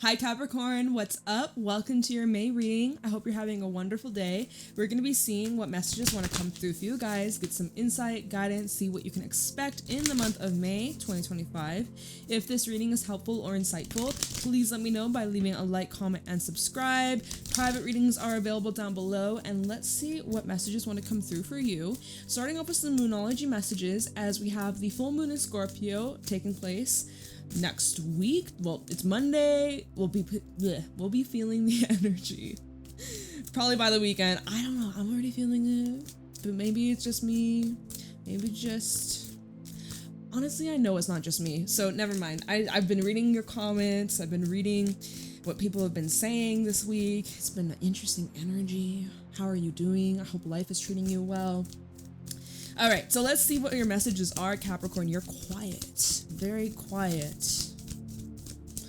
Hi Capricorn, what's up? Welcome to your May reading. I hope you're having a wonderful day. We're going to be seeing what messages want to come through for you guys, get some insight, guidance, see what you can expect in the month of May 2025. If this reading is helpful or insightful, please let me know by leaving a like, comment, and subscribe. Private readings are available down below, and let's see what messages want to come through for you. Starting off with some Moonology messages, as we have the full moon in Scorpio taking place next week. Well, it's Monday. We'll be feeling the energy probably by the weekend. I don't know, I'm already feeling it, but maybe it's just me, honestly I know it's not just me, so never mind. I've been reading your comments, I've been reading what people have been saying this week. It's been an interesting energy. How are you doing? I hope life is treating you well. All right, so let's see what your messages are, Capricorn. You're quiet, very quiet.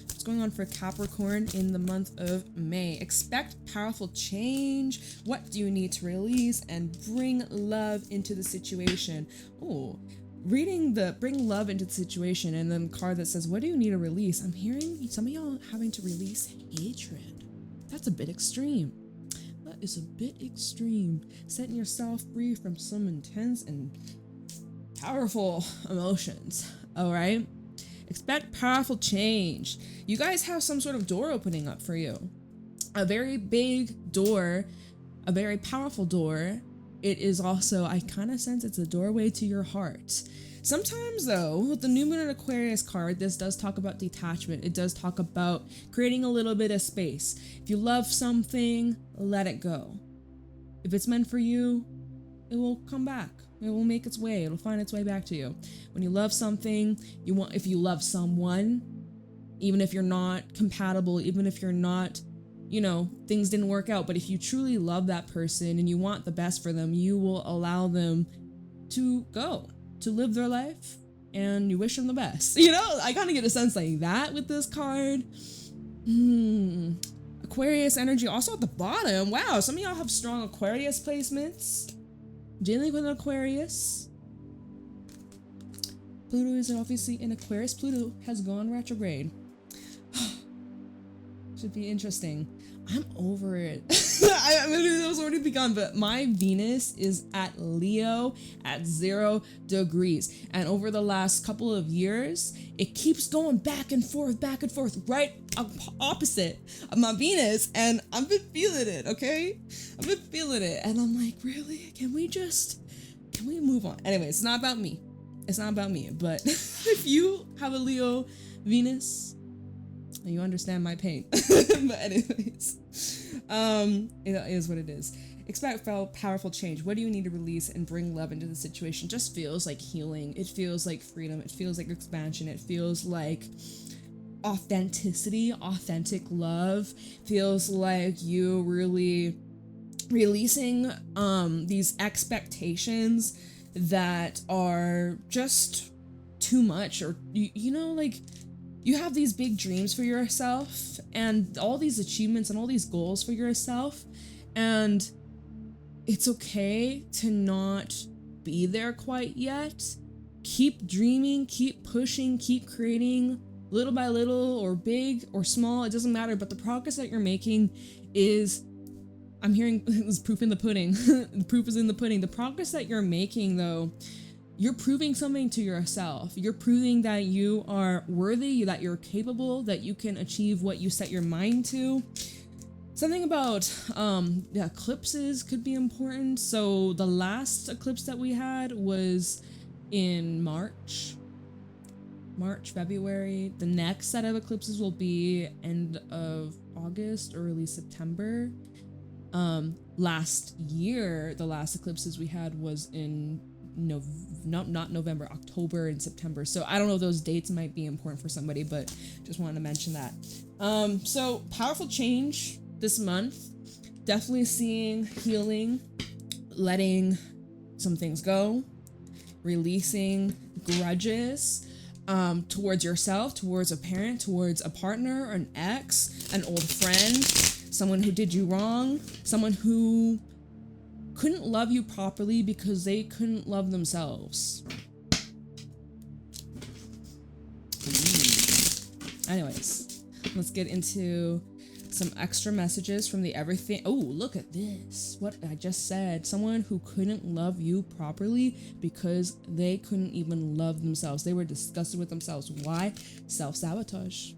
What's going on for Capricorn in the month of May? Expect powerful change. What do you need to release and bring love into the situation? Oh, reading the bring love into the situation and then card that says, what do you need to release? I'm hearing some of y'all having to release hatred. That's a bit extreme. That is a bit extreme. Setting yourself free from some intense and powerful emotions. All right. Expect powerful change. You guys have some sort of door opening up for you. A very big door, a very powerful door. It is also, I kind of sense it's a doorway to your heart. Sometimes though, with the New Moon and Aquarius card, this does talk about detachment. It does talk about creating a little bit of space. If you love something, let it go. If it's meant for you, it will come back. It will make its way. It'll find its way back to you. When you love something, if you love someone, even if you're not compatible, even if you're not, things didn't work out, but if you truly love that person and you want the best for them, you will allow them to go, to live their life, and you wish them the best. I kind of get a sense like that with this card. Aquarius energy also at the bottom. Wow, some of y'all have strong Aquarius placements. Dealing with an Aquarius. Pluto is obviously in Aquarius. Pluto has gone retrograde. Should be interesting. I'm over it. I mean, it was already begun, but my Venus is at Leo at 0 degrees. And over the last couple of years, it keeps going back and forth, right opposite of my Venus. And I've been feeling it, okay? I've been feeling it. And I'm like, really? Can we move on? Anyway, it's not about me. It's not about me. But if you have a Leo Venus, you understand my pain. But anyways, it is what it is. Expect powerful change. What do you need to release and bring love into the situation? Just feels like healing. It feels like freedom. It feels like expansion. It feels like authenticity, authentic love. Feels like you really releasing these expectations that are just too much, or you have these big dreams for yourself and all these achievements and all these goals for yourself, and it's okay to not be there quite yet. Keep dreaming, keep pushing, keep creating, little by little, or big or small, it doesn't matter, but the progress that you're making is, I'm hearing, is proof in the pudding. The proof is in the pudding. The progress that you're making though, you're proving something to yourself. You're proving that you are worthy, that you're capable, that you can achieve what you set your mind to. Something about the eclipses could be important. So the last eclipse that we had was in March, February. The next set of eclipses will be end of August, early September. Last year, the last eclipses we had was in not November, October and September. So I don't know if those dates might be important for somebody, but just wanted to mention that. So powerful change this month. Definitely seeing healing, letting some things go, releasing grudges towards yourself, towards a parent, towards a partner, an ex, an old friend, someone who did you wrong, someone who couldn't love you properly because they couldn't love themselves. Anyways, Let's get into some extra messages from the everything. Oh, look at this. What I just said. Someone who couldn't love you properly because they couldn't even love themselves. They were disgusted with themselves. Why? Self-sabotage.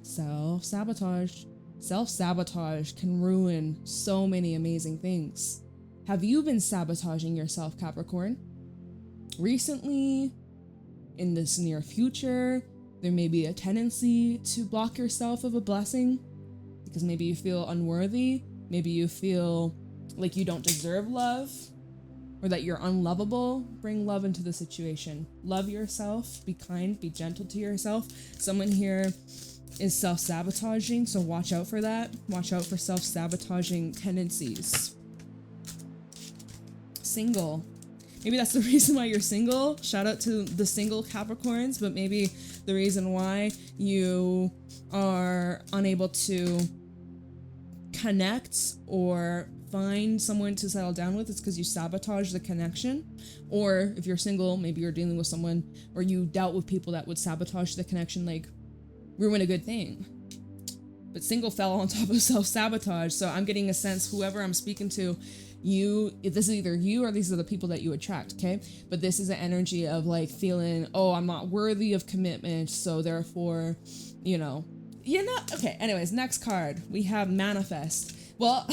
Self-sabotage. Self-sabotage can ruin so many amazing things. Have you been sabotaging yourself, Capricorn? Recently, in this near future, there may be a tendency to block yourself of a blessing because maybe you feel unworthy, maybe you feel like you don't deserve love, or that you're unlovable. Bring love into the situation. Love yourself, be kind, be gentle to yourself. Someone here is self-sabotaging, so watch out for that. Watch out for self-sabotaging tendencies. Single. Maybe that's the reason why you're single. Shout out to the single Capricorns, but maybe the reason why you are unable to connect or find someone to settle down with is because you sabotage the connection. Or if you're single, maybe you're dealing with someone or you dealt with people that would sabotage the connection, like ruin a good thing. But single fell on top of self-sabotage. So I'm getting a sense, whoever I'm speaking to, this is either you or these are the people that you attract, okay? But this is an energy of like feeling, oh, I'm not worthy of commitment, so therefore, you're not. Okay, anyways, next card, we have manifest. Well,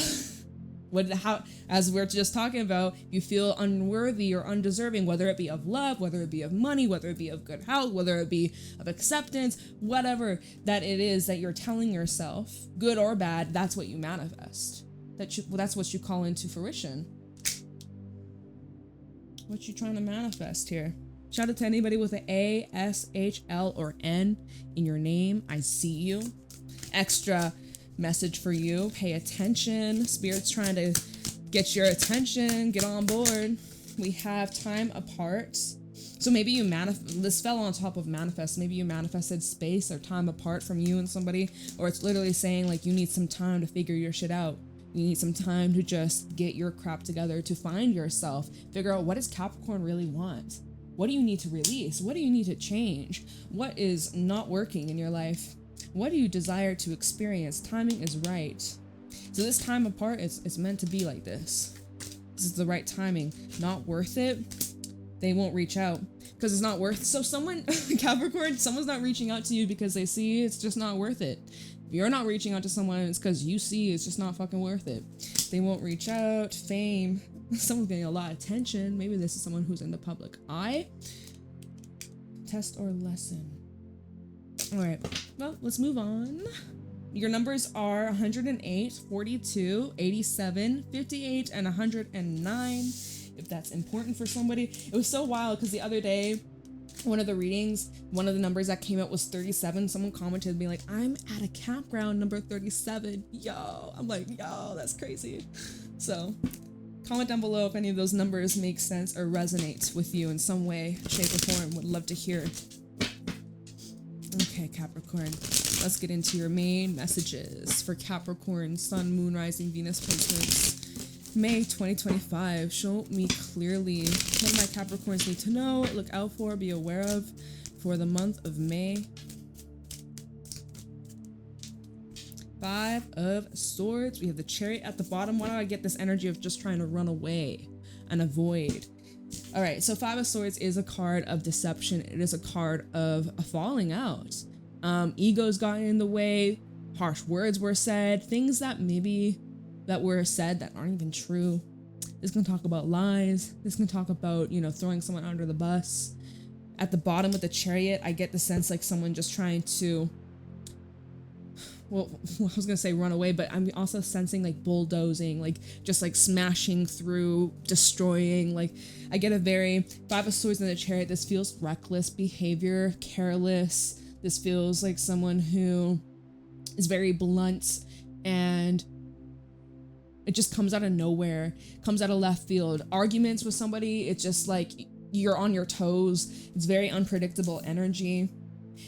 as we're just talking about, you feel unworthy or undeserving, whether it be of love, whether it be of money, whether it be of good health, whether it be of acceptance, whatever that it is that you're telling yourself, good or bad, that's what you manifest. That's what you call into fruition. What you trying to manifest here? Shout out to anybody with an A, S, H, L, or N in your name. I see you. Extra message for you. Pay attention. Spirit's trying to get your attention. Get on board. We have time apart. So maybe you this fell on top of manifest. Maybe you manifested space or time apart from you and somebody, or it's literally saying like you need some time to figure your shit out. You need some time to just get your crap together, to find yourself, figure out what does Capricorn really want? What do you need to release? What do you need to change? What is not working in your life? What do you desire to experience? Timing is right. So this time apart, it's meant to be like this. This is the right timing. Not worth it, they won't reach out because it's not worth it. So someone, Capricorn, someone's not reaching out to you because they see it's just not worth it. If you're not reaching out to someone, it's because you see it's just not fucking worth it. They won't reach out. Fame. Someone's getting a lot of attention. Maybe this is someone who's in the public eye. Test or lesson. All right. Well, let's move on. Your numbers are 108, 42, 87, 58, and 109. If that's important for somebody. It was so wild because the other day, one of the readings, one of the numbers that came out was 37. Someone commented being like, I'm at a campground number 37. Yo, I'm like, yo, that's crazy. So comment down below if any of those numbers make sense or resonate with you in some way, shape, or form. Would love to hear. Okay, Capricorn, let's get into your main messages for Capricorn, Sun, Moon, Rising, Venus placements. May 2025, show me clearly what my Capricorns need to know, look out for, be aware of for the month of May. 5 of Swords. We have the Chariot at the bottom. Why do I get this energy of just trying to run away and avoid? All right, so 5 of Swords is a card of deception. It is a card of a falling out. Egos got in the way, harsh words were said, things that were said that aren't even true. This can talk about lies. This can talk about, throwing someone under the bus. At the bottom with the Chariot, I get the sense like someone just trying to, well, I was gonna say run away, but I'm also sensing like bulldozing, like just like smashing through, destroying. Like I get a very 5 of Swords in the Chariot. This feels reckless behavior, careless. This feels like someone who is very blunt and it just comes out of nowhere, comes out of left field. Arguments with somebody, it's just like you're on your toes. It's very unpredictable energy.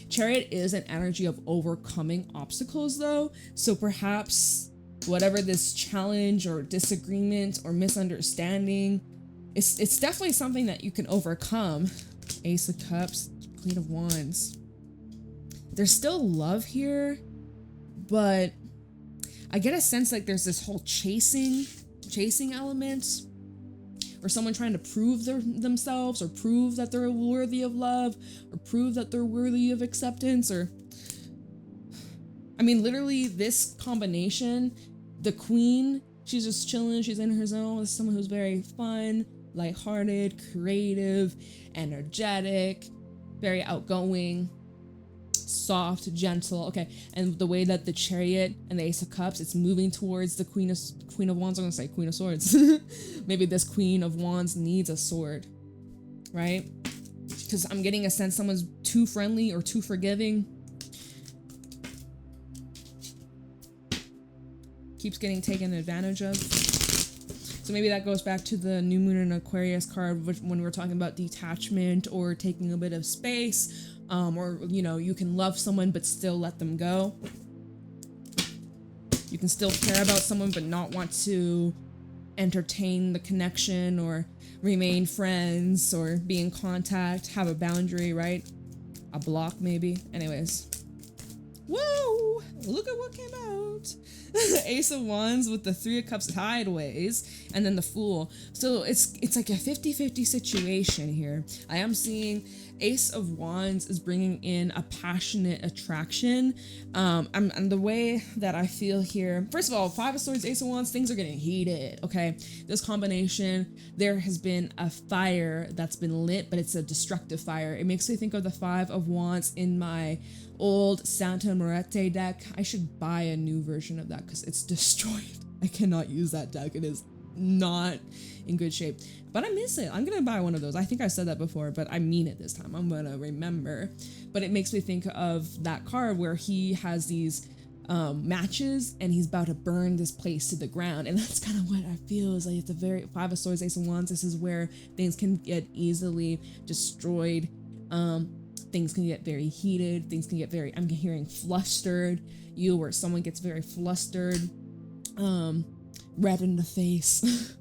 Chariot is an energy of overcoming obstacles though. So perhaps whatever this challenge or disagreement or misunderstanding, it's definitely something that you can overcome. Ace of Cups, Queen of Wands. There's still love here, but I get a sense like there's this whole chasing element, or someone trying to prove themselves, or prove that they're worthy of love, or prove that they're worthy of acceptance, or I mean, literally this combination, the queen, she's just chilling, she's in her zone with someone who's very fun, lighthearted, creative, energetic, very outgoing, soft, gentle. Okay, and the way that the chariot and the ace of cups, it's moving towards the queen of wands. I'm gonna say queen of swords. Maybe this queen of wands needs a sword, right? Because I'm getting a sense someone's too friendly or too forgiving. Keeps getting taken advantage of. So maybe that goes back to the new moon in Aquarius card when we were talking about detachment or taking a bit of space, or, you know, you can love someone but still let them go. You can still care about someone but not want to entertain the connection or remain friends or be in contact, have a boundary, right? A block maybe. Anyways. Whoa! Look at what came out. Ace of Wands with the Three of Cups sideways, and then the Fool. So it's like a 50-50 situation here. I am seeing Ace of Wands is bringing in a passionate attraction. And the way that I feel here, first of all, Five of Swords, Ace of Wands, things are getting heated, okay? This combination, there has been a fire that's been lit, but it's a destructive fire. It makes me think of the Five of Wands in my old Santa Marchetti deck. I should buy a new version of that because it's destroyed. I cannot use that deck. It is not in good shape, but I miss it. I'm gonna buy one of those. I think I said that before, but I mean it this time. I'm gonna remember. But it makes me think of that card where he has these matches and he's about to burn this place to the ground, and that's kind of what I feel is like. It's a very Five of Swords, Ace of Wands. This is where things can get easily destroyed. Things can get very heated. Things can get very, I'm hearing flustered. Where someone gets very flustered, red in the face.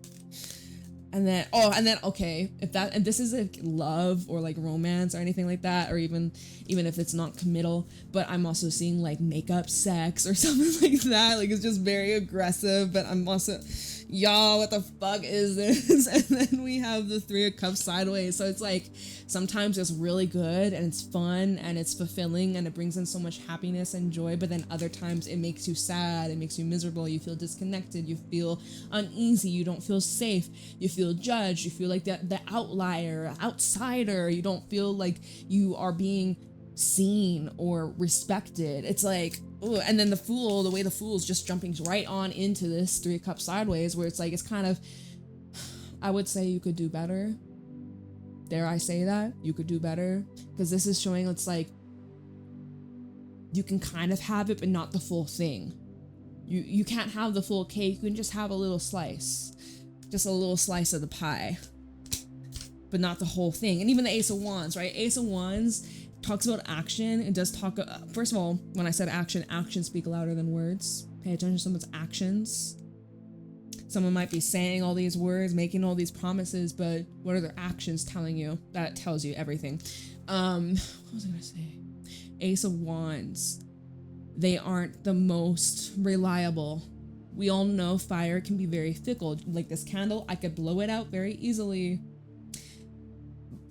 and then okay, if that, and this is like love or like romance or anything like that, or even if it's not committal, but I'm also seeing like makeup sex or something like that. Like it's just very aggressive, but I'm also, y'all, what the fuck is this? And then we have the Three of Cups sideways. So it's like, sometimes it's really good and it's fun and it's fulfilling and it brings in so much happiness and joy, but then other times it makes you sad, it makes you miserable, you feel disconnected, you feel uneasy, you don't feel safe, you feel judged, you feel like the outlier, outsider, you don't feel like you are being seen or respected. It's like, ooh. And then the Fool, the way the Fool is just jumping right on into this Three of Cups sideways, where it's like, it's kind of, I would say you could do better. Dare I say that? You could do better. Because this is showing it's like, you can kind of have it, but not the full thing. You can't have the full cake, you can just have a little slice. Just a little slice of the pie. But not the whole thing. And even the Ace of Wands, right? Ace of Wands talks about action. It does talk, first of all, when I said action, actions speak louder than words. Pay attention to someone's actions. Someone might be saying all these words, making all these promises, but what are their actions telling you? That tells you everything. What was I gonna say? Ace of Wands. They aren't the most reliable. We all know fire can be very fickle. Like this candle, I could blow it out very easily.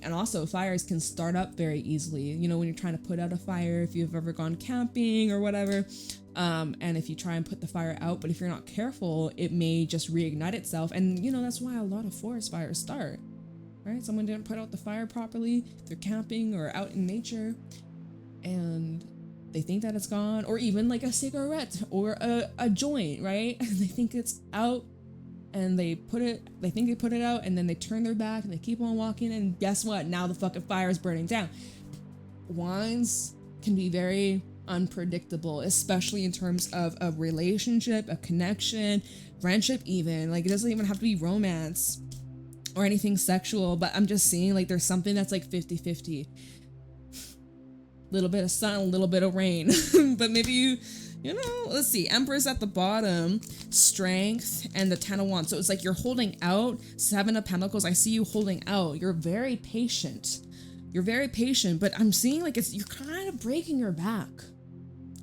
And also fires can start up very easily. You know, when you're trying to put out a fire, if you've ever gone camping or whatever, and if you try and put the fire out, but if you're not careful, it may just reignite itself. And you know, that's why a lot of forest fires start, right? Someone didn't put out the fire properly, they're camping or out in nature, and they think that it's gone. Or even like a cigarette or a joint, right? They think it's out, and they think they put it out, and then they turn their back and they keep on walking, and guess what? Now the fucking fire is burning down. Wines can be very unpredictable, especially in terms of a relationship, a connection, friendship even. Like, it doesn't even have to be romance or anything sexual, but I'm just seeing like there's something that's like 50-50. Little bit of sun, a little bit of rain. But maybe you know, let's see, Empress at the bottom, Strength, and the Ten of Wands. So it's like you're holding out. Seven of Pentacles, I see you holding out. You're very patient, You're very patient, but I'm seeing like you're kind of breaking your back.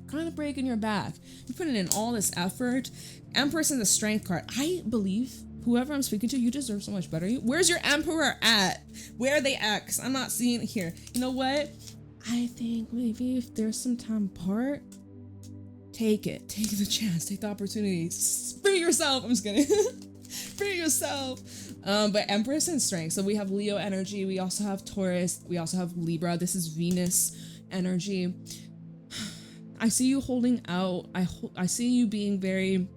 Kind of breaking your back. You're putting in all this effort. Empress in the Strength card. I believe whoever I'm speaking to, you deserve so much better. Where's your Emperor at? Where are they at? Because I'm not seeing it here. You know what? I think maybe if there's some time apart, take it. Take the chance. Take the opportunity. Free yourself. I'm just kidding. Free yourself. But Empress and Strength. So we have Leo energy. We also have Taurus. We also have Libra. This is Venus energy. I see you holding out. I see you being very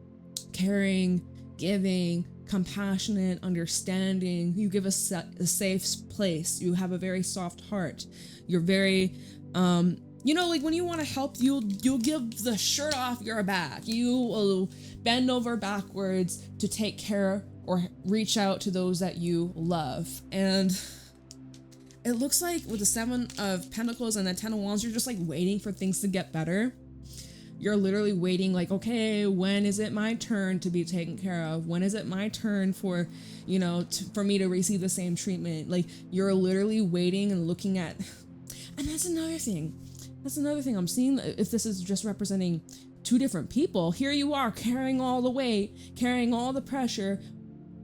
caring, giving, compassionate, understanding. You give a safe place. You have a very soft heart. You're very, you know, like when you want to help, you'll give the shirt off your back. You will bend over backwards to take care or reach out to those that you love. And it looks like with the 7 of Pentacles and the 10 of Wands, you're just like waiting for things to get better. You're literally waiting like, okay, when is it my turn to be taken care of? When is it my turn for, you know, for me to receive the same treatment? Like you're literally waiting and looking at, and that's another thing. That's another thing I'm seeing. If this is just representing 2 different people, here you are carrying all the weight, carrying all the pressure,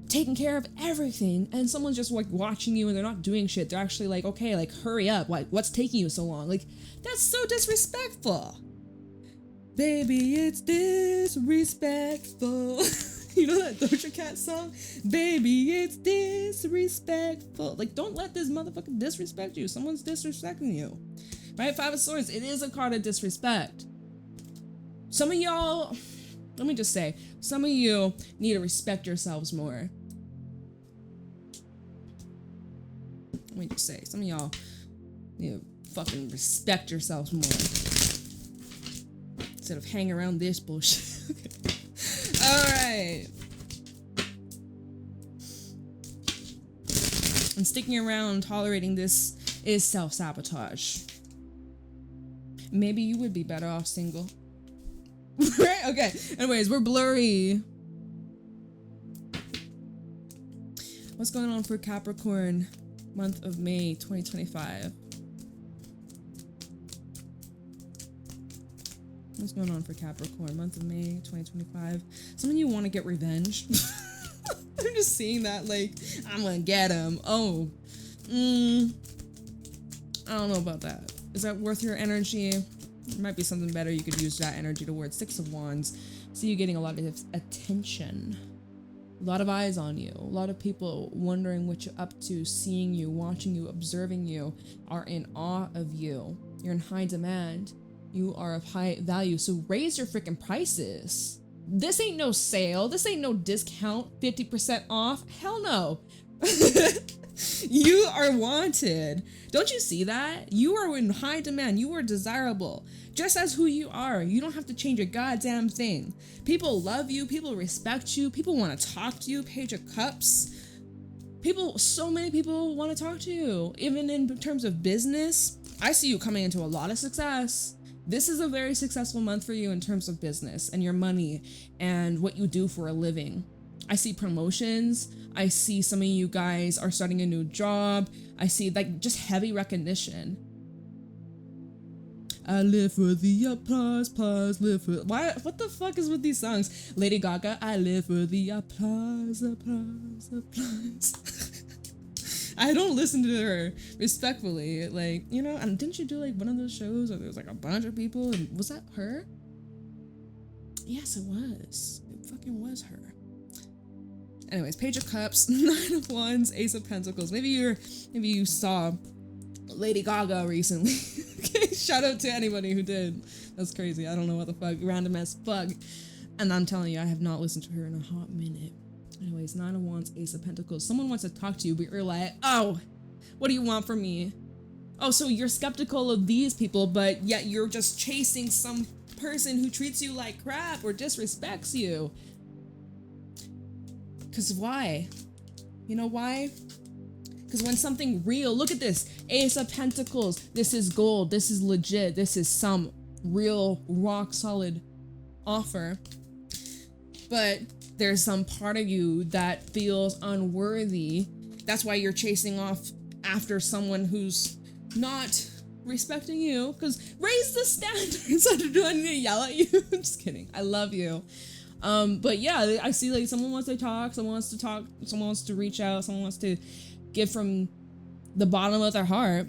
taking care of everything, and someone's just like watching you and they're not doing shit. They're actually like, okay, like hurry up, like what's taking you so long? Like that's so disrespectful. Baby, it's disrespectful. You know that Doja Cat song? Baby, it's disrespectful. Like don't let this motherfucker disrespect you. Someone's disrespecting you. Right? 5 of Swords, it is a card of disrespect. Some of y'all, let me just say, some of you need to respect yourselves more. Let me just say, some of y'all need to fucking respect yourselves more. Instead of hang around this bullshit. All right. And sticking around, tolerating this is self-sabotage. Maybe you would be better off single. Right? Okay. Anyways, we're blurry. What's going on for Capricorn, month of May 2025? What's going on for Capricorn, month of May 2025? Some of you want to get revenge. I'm just seeing that, like, I'm gonna get him. Oh, I don't know about that. Is that worth your energy? There might be something better you could use that energy towards. 6 of Wands. See you getting a lot of attention. A lot of eyes on you. A lot of people wondering what you're up to, seeing you, watching you, observing you, are in awe of you. You're in high demand. You are of high value. So raise your freaking prices. This ain't no sale. This ain't no discount. 50% off. Hell no. You are wanted. Don't you see that? You are in high demand. You are desirable. Just as who you are. You don't have to change a goddamn thing. People love you. People respect you. People want to talk to you. Page of Cups. So many people want to talk to you. Even in terms of business, I see you coming into a lot of success. This is a very successful month for you in terms of business and your money and what you do for a living. I see promotions. I see some of you guys are starting a new job. I see like just heavy recognition. I live for the applause, live for... Why? What the fuck is with these songs? Lady Gaga, I live for the applause. I don't listen to her, respectfully. Like, you know, and didn't you do like one of those shows where there was like a bunch of people? And was that her? Yes, it was. It fucking was her. Anyways, Page of Cups, 9 of Wands, Ace of Pentacles. Maybe you saw Lady Gaga recently. Okay, shout out to anybody who did. That's crazy. I don't know what the fuck. Random as fuck. And I'm telling you, I have not listened to her in a hot minute. Anyways, 9 of Wands, Ace of Pentacles. Someone wants to talk to you, but you're like, oh, what do you want from me? Oh, so you're skeptical of these people, but yet you're just chasing some person who treats you like crap or disrespects you. Because why? You know why? Because when something real, look at this, Ace of Pentacles, this is gold, this is legit, this is some real rock solid offer. But there's some part of you that feels unworthy. That's why you're chasing off after someone who's not respecting you, because raise the standards. Do I need to yell at you? I'm just kidding. I love you. But yeah, I see like someone wants to talk, someone wants to reach out, someone wants to give from the bottom of their heart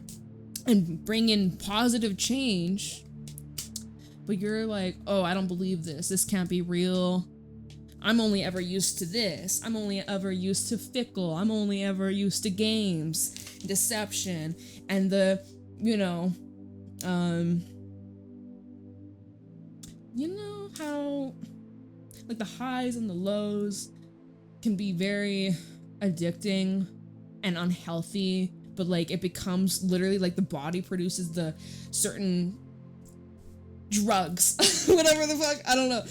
and bring in positive change. But you're like, oh, I don't believe this. This can't be real. I'm only ever used to this. I'm only ever used to fickle. I'm only ever used to games, deception, and the, you know how like the highs and the lows can be very addicting and unhealthy, but like it becomes literally like the body produces the certain drugs, whatever the fuck, I don't know.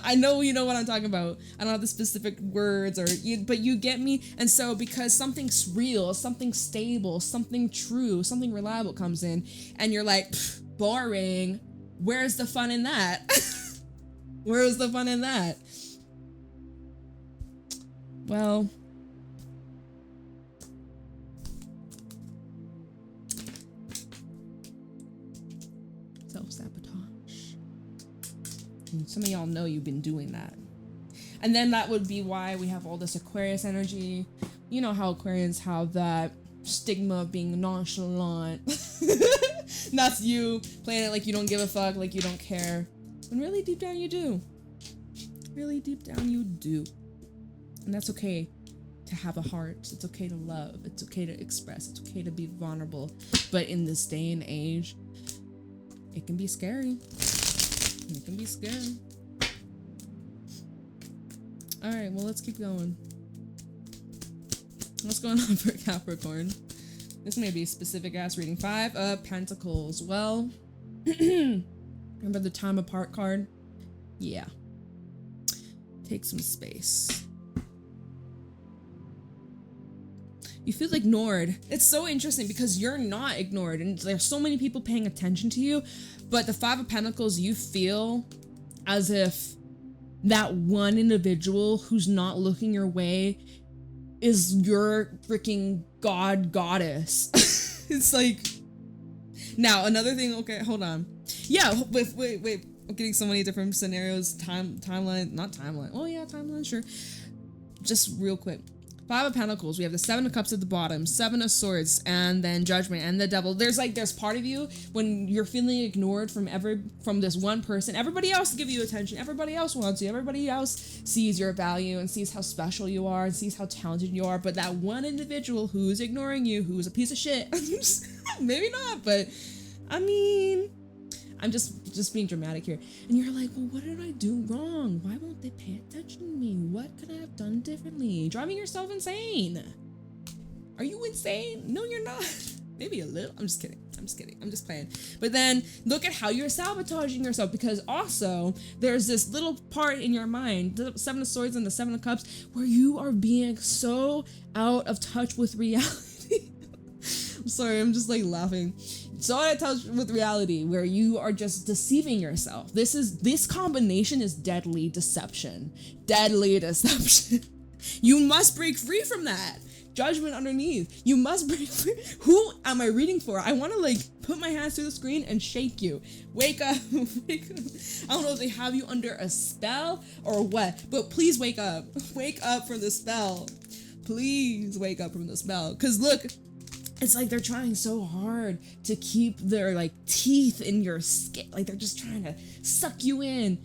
I know you know what I'm talking about. I don't have the specific words but you get me. And so because something's real, something stable, something true, something reliable comes in, and you're like, boring. Where's the fun in that? Where's the fun in that? Well, self-sabotage. And some of y'all know you've been doing that. And then that would be why we have all this Aquarius energy. You know how Aquarians have that stigma of being nonchalant. That's you playing it like you don't give a fuck, like you don't care. When really deep down you do. Really deep down you do. And that's okay to have a heart. It's okay to love. It's okay to express. It's okay to be vulnerable. But in this day and age, it can be scary. It can be scary. Alright, well, let's keep going. What's going on for Capricorn? This may be a specific ass reading. 5 of Pentacles. Well, remember the time apart card? Yeah. Take some space. You feel ignored. It's so interesting because you're not ignored, and there's so many people paying attention to you, but the 5 of Pentacles, you feel as if that one individual who's not looking your way is your freaking goddess. It's like, now another thing. Okay, hold on. Yeah, wait. I'm getting so many different scenarios. Timeline, not timeline. Oh yeah, timeline, sure. Just real quick. 5 of Pentacles, we have the 7 of Cups at the bottom, 7 of Swords, and then Judgment, and the Devil. There's part of you when you're feeling ignored from this one person. Everybody else give you attention. Everybody else wants you. Everybody else sees your value and sees how special you are and sees how talented you are. But that one individual who's ignoring you, who's a piece of shit, maybe not, but I mean, I'm just being dramatic here. And you're like, well, what did I do wrong? Why won't they pay attention to me? What could I have done differently? Driving yourself insane. Are you insane? No, you're not. Maybe a little. I'm just kidding. I'm just playing. But then look at how you're sabotaging yourself, because also there's this little part in your mind, the 7 of Swords and the 7 of Cups, where you are being so out of touch with reality. I'm sorry, I'm just like laughing. So out of touch with reality, where you are just deceiving yourself. This combination is deadly deception. Deadly deception. You must break free from that. Judgment underneath. You must break free. Who am I reading for? I want to like put my hands through the screen and shake you. Wake up. Wake up. I don't know if they have you under a spell or what, but please wake up. Wake up from the spell. Please wake up from the spell. Because look, it's like they're trying so hard to keep their like teeth in your skin. Like they're just trying to suck you in.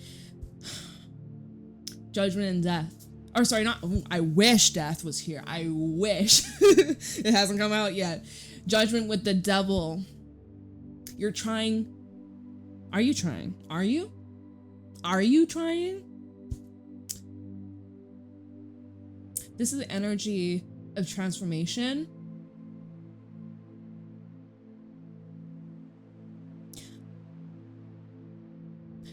Judgment and death. Or sorry, not, I wish death was here. I wish. It hasn't come out yet. Judgment with the Devil. You're trying. Are you trying? Are you? Are you trying? This is the energy of transformation.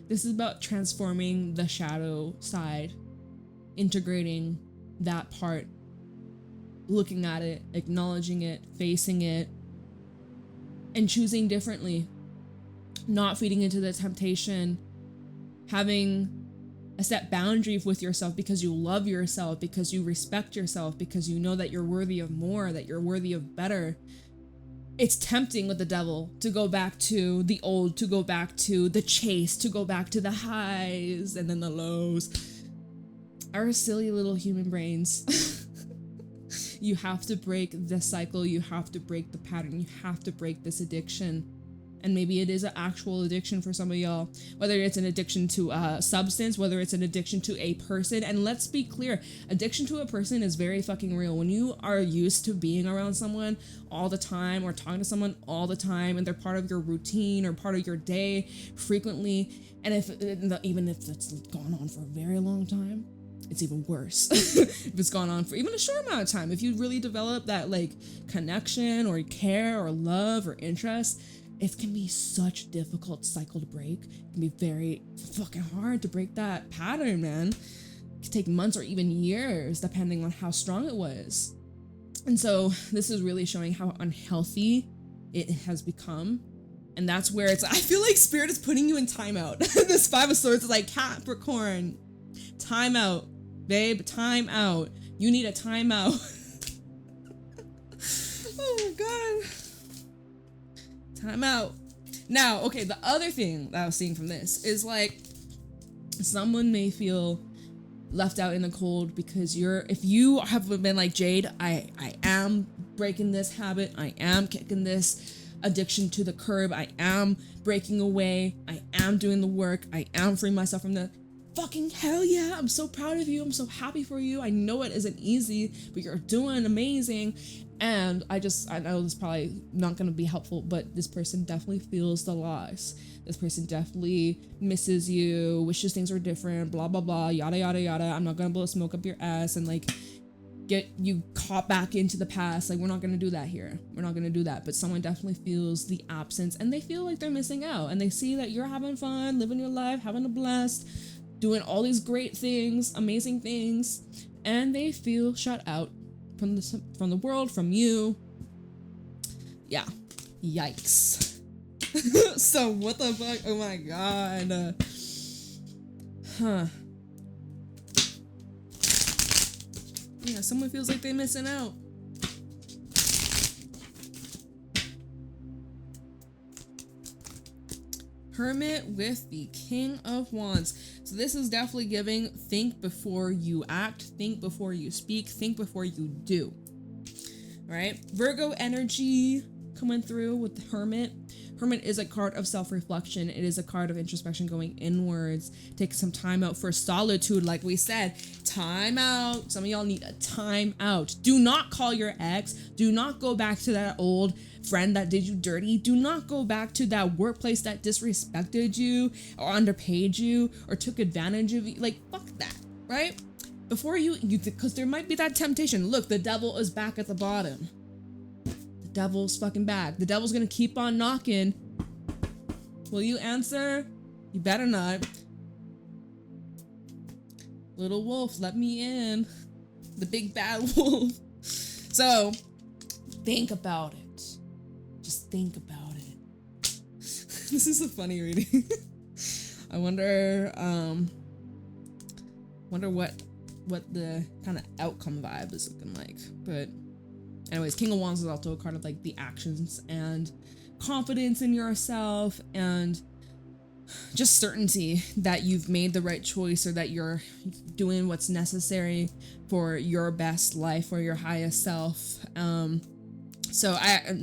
This is about transforming the shadow side, integrating that part, looking at it, acknowledging it, facing it, and choosing differently, not feeding into the temptation, having a set boundary with yourself because you love yourself, because you respect yourself, because you know that you're worthy of more, that you're worthy of better. it's tempting with the devil to go back to the old, to go back to the chase, to go back to the highs and then the lows. Our silly little human brains. You have to break the cycle. You have to break the pattern. You have to break this addiction. And maybe it is an actual addiction for some of y'all, whether it's an addiction to a substance, whether it's an addiction to a person. And let's be clear, addiction to a person is very fucking real. When you are used to being around someone all the time or talking to someone all the time and they're part of your routine or part of your day frequently, and even if it's gone on for a very long time, it's even worse. If it's gone on for even a short amount of time, if you really develop that like connection or care or love or interest, it can be such a difficult cycle to break. It can be very fucking hard to break that pattern, man. It can take months or even years, depending on how strong it was. And so this is really showing how unhealthy it has become. And that's where it's, I feel like Spirit is putting you in timeout. This Five of Swords is like, Capricorn, timeout, babe, timeout. You need a timeout. Oh my God. Time out. Now, okay, the other thing that I was seeing from this is like someone may feel left out in the cold because if you have been like, Jade, I am breaking this habit, I am kicking this addiction to the curb, I am breaking away, I am doing the work, I am freeing myself from the fucking hell yeah, I'm so proud of you, I'm so happy for you. I know it isn't easy, but you're doing amazing. And I know this is probably not going to be helpful, but this person definitely feels the loss. This person definitely misses you, wishes things were different, blah, blah, blah, yada, yada, yada. I'm not going to blow smoke up your ass and like get you caught back into the past. Like, we're not going to do that here. We're not going to do that. But someone definitely feels the absence and they feel like they're missing out. And they see that you're having fun, living your life, having a blast, doing all these great things, amazing things. And they feel shut out from the world, from you. Yeah. Yikes. So what the fuck? Oh my God. Yeah, someone feels like they're missing out. Hermit with the King of Wands. So this is definitely giving, think before you act, think before you speak, think before you do. All right, Virgo energy coming through with the Hermit. Hermit is a card of self-reflection. It is a card of introspection, going inwards. Take some time out for solitude, like we said. Time out. Some of y'all need a time out. Do not call your ex. Do not go back to that old friend that did you dirty. Do not go back to that workplace that disrespected you or underpaid you or took advantage of you. Like, fuck that, right? Before you because there might be that temptation. Look, the devil is back at the bottom. The devil's fucking back. The devil's gonna keep on knocking. Will you answer? You better not. Little wolf, let me in. The big bad wolf. So, think about it. Just think about it. This is a funny reading. I wonder what the kind of outcome vibe is looking like. But anyways, King of Wands is also a card of like the actions and confidence in yourself and just certainty that you've made the right choice or that you're doing what's necessary for your best life or your highest self. And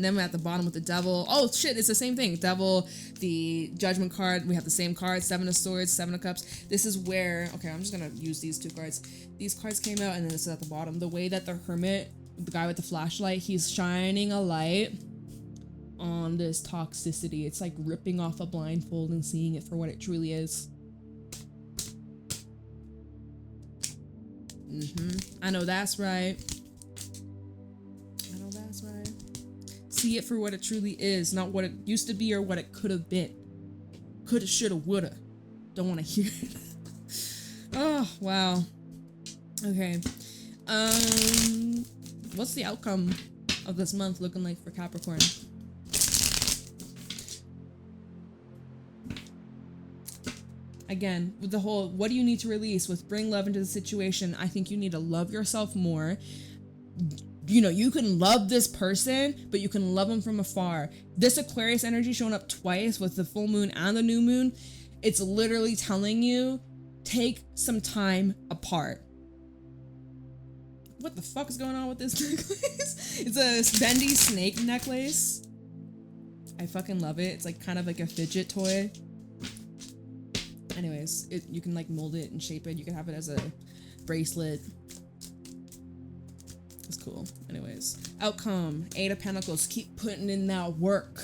then we're at the bottom with the devil. Oh shit, it's the same thing. Devil, the judgment card. We have the same card, Seven of Swords, Seven of Cups. This is where, okay, I'm just gonna use these two cards. These cards came out and then this is at the bottom. The way that the Hermit, the guy with the flashlight, he's shining a light on this toxicity. It's like ripping off a blindfold and seeing it for what it truly is. I know that's right. See it for what it truly is, not what it used to be or what it could have been. Coulda, shoulda, woulda. Don't want to hear it. Oh, wow. Okay. What's the outcome of this month looking like for Capricorn? Again, with the whole, what do you need to release with bring love into the situation? I think you need to love yourself more. you know, you can love this person, but you can love them from afar. This Aquarius energy showing up twice with the full moon and the new moon, it's literally telling you, take some time apart. What the fuck is going on with this necklace? It's a bendy snake necklace. I fucking love it. It's like kind of like a fidget toy. Anyways, you can like mold it and shape it. You can have it as a bracelet. It's cool. Anyways, outcome, 8 of Pentacles. Keep putting in that work.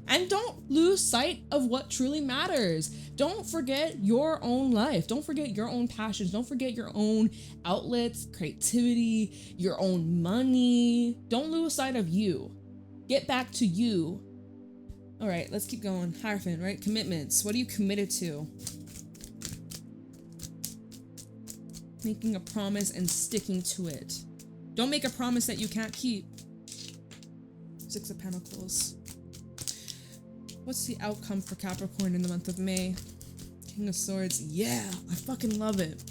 And don't lose sight of what truly matters. Don't forget your own life. Don't forget your own passions. Don't forget your own outlets, creativity, your own money. Don't lose sight of you. Get back to you. All right, let's keep going. Hierophant, right? Commitments. What are you committed to? Making a promise and sticking to it. Don't make a promise that you can't keep. 6 of Pentacles. What's the outcome for Capricorn in the month of May? King of Swords. Yeah, I fucking love it.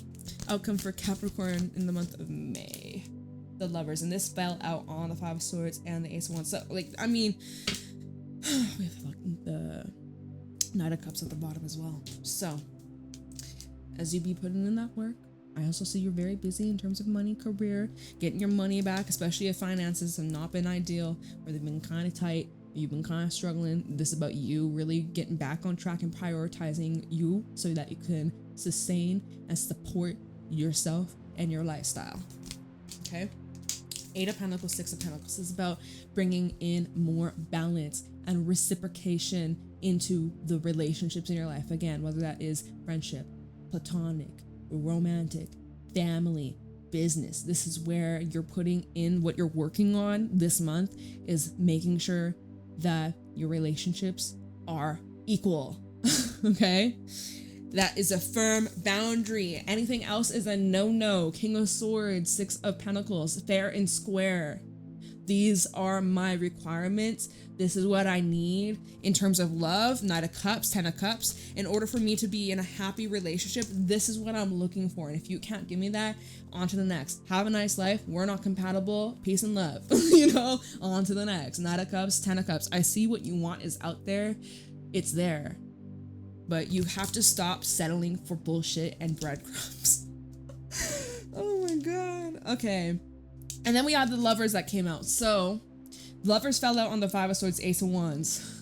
Outcome for Capricorn in the month of May. The Lovers. And this fell out on the 5 of Swords and the Ace of Wands. So, like, I mean, we have fucking the Knight of Cups at the bottom as well. So, as you be putting in that work, I also see you're very busy in terms of money, career, getting your money back, especially if finances have not been ideal or they've been kind of tight. You've been kind of struggling. This is about you really getting back on track and prioritizing you so that you can sustain and support yourself and your lifestyle. Okay? 8 of Pentacles, 6 of Pentacles is about bringing in more balance and reciprocation into the relationships in your life. Again, whether that is friendship, platonic, romantic, family, business. This is where you're putting in what you're working on this month, is making sure that your relationships are equal. Okay? That is a firm boundary. Anything else is a no-no. King of Swords, 6 of Pentacles, fair and square. These are my requirements. This is what I need in terms of love. Knight of Cups, 10 of Cups. In order for me to be in a happy relationship, this is what I'm looking for. And if you can't give me that, on to the next. Have a nice life. We're not compatible. Peace and love. You know, on to the next. Knight of Cups, 10 of Cups. I see what you want is out there. It's there. But you have to stop settling for bullshit and breadcrumbs. Oh my God. Okay. And then we had the Lovers that came out. So, Lovers fell out on the 5 of Swords, Ace of Wands.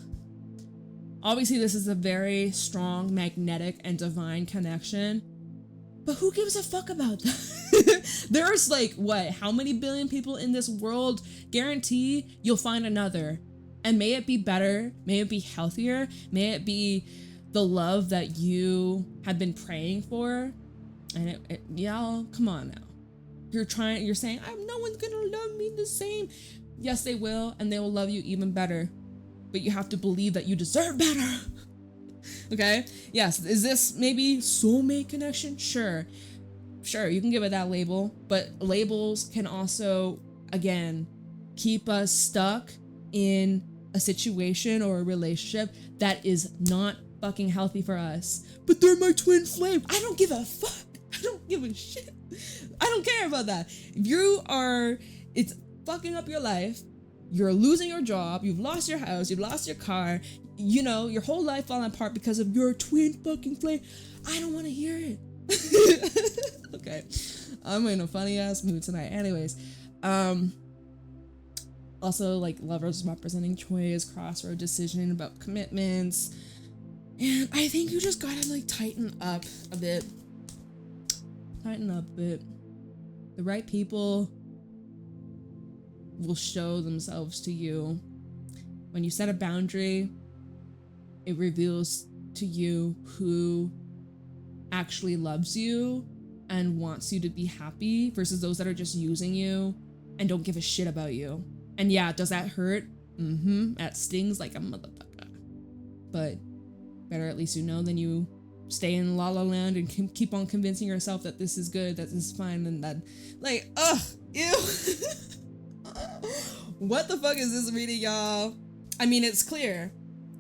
Obviously, this is a very strong, magnetic, and divine connection. But who gives a fuck about that? There's like, what, how many billion people in this world? Guarantee you'll find another. And may it be better, may it be healthier, may it be the love that you have been praying for. And y'all, come on now. You're saying, no one's gonna love me the same. Yes, they will, and they will love you even better. But you have to believe that you deserve better. Okay? Yes, is this maybe soulmate connection? Sure, you can give it that label, but labels can also, again, keep us stuck in a situation or a relationship that is not fucking healthy for us. But they're my twin flame. I don't give a fuck. I don't give a shit. I don't care about that. It's fucking up your life. You're losing your job. You've lost your house. You've lost your car. You know, your whole life falling apart because of your twin fucking flame. I don't want to hear it. Okay. I'm in a funny ass mood tonight. Anyways, also like Lovers representing choice, crossroad decision about commitments. And I think you just gotta like tighten up a bit. The right people will show themselves to you. When you set a boundary, it reveals to you who actually loves you and wants you to be happy versus those that are just using you and don't give a shit about you. And yeah, does that hurt? That stings like a motherfucker. But better at least you know than you stay in la la land and keep on convincing yourself that this is good, that this is fine, and that, like, ew. What the fuck is this reading, y'all? I mean, it's clear.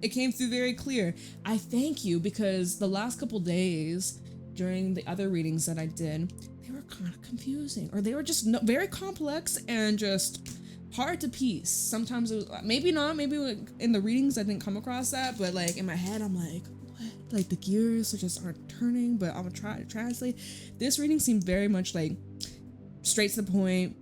It came through very clear. I thank you because the last couple days during the other readings that I did, they were kind of confusing, or they were just very complex and just hard to piece. Sometimes it was, maybe not, maybe in the readings I didn't come across that, but like in my head I'm like, what? Like the gears just aren't turning, but I'm gonna try to translate. This reading seemed very much like straight to the point,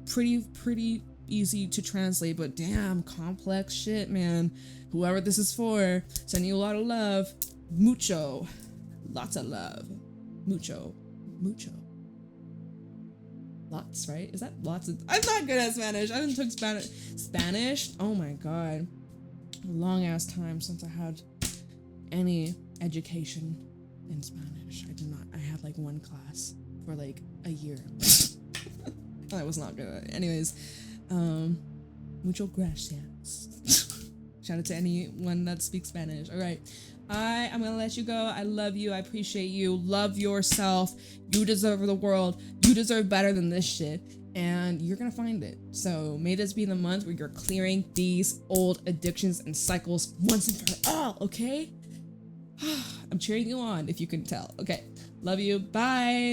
pretty easy to translate, but damn, complex shit, man. Whoever this is for, sending you a lot of love. Mucho. Lots of love. Mucho. Lots, right? Is that lots of... I'm not good at Spanish. I haven't took Spanish? Oh my god. A long ass time since I had any education in Spanish. I did not. I had like one class for like a year. I was not good at it. Anyways, mucho gracias. Shout out to anyone that speaks Spanish. All right. I'm gonna let you go. I love you. I appreciate you. Love yourself. You deserve the world. You deserve better than this shit. And you're gonna find it. So may this be the month where you're clearing these old addictions and cycles once and for all, okay? I'm cheering you on if you can tell. Okay. Love you. Bye.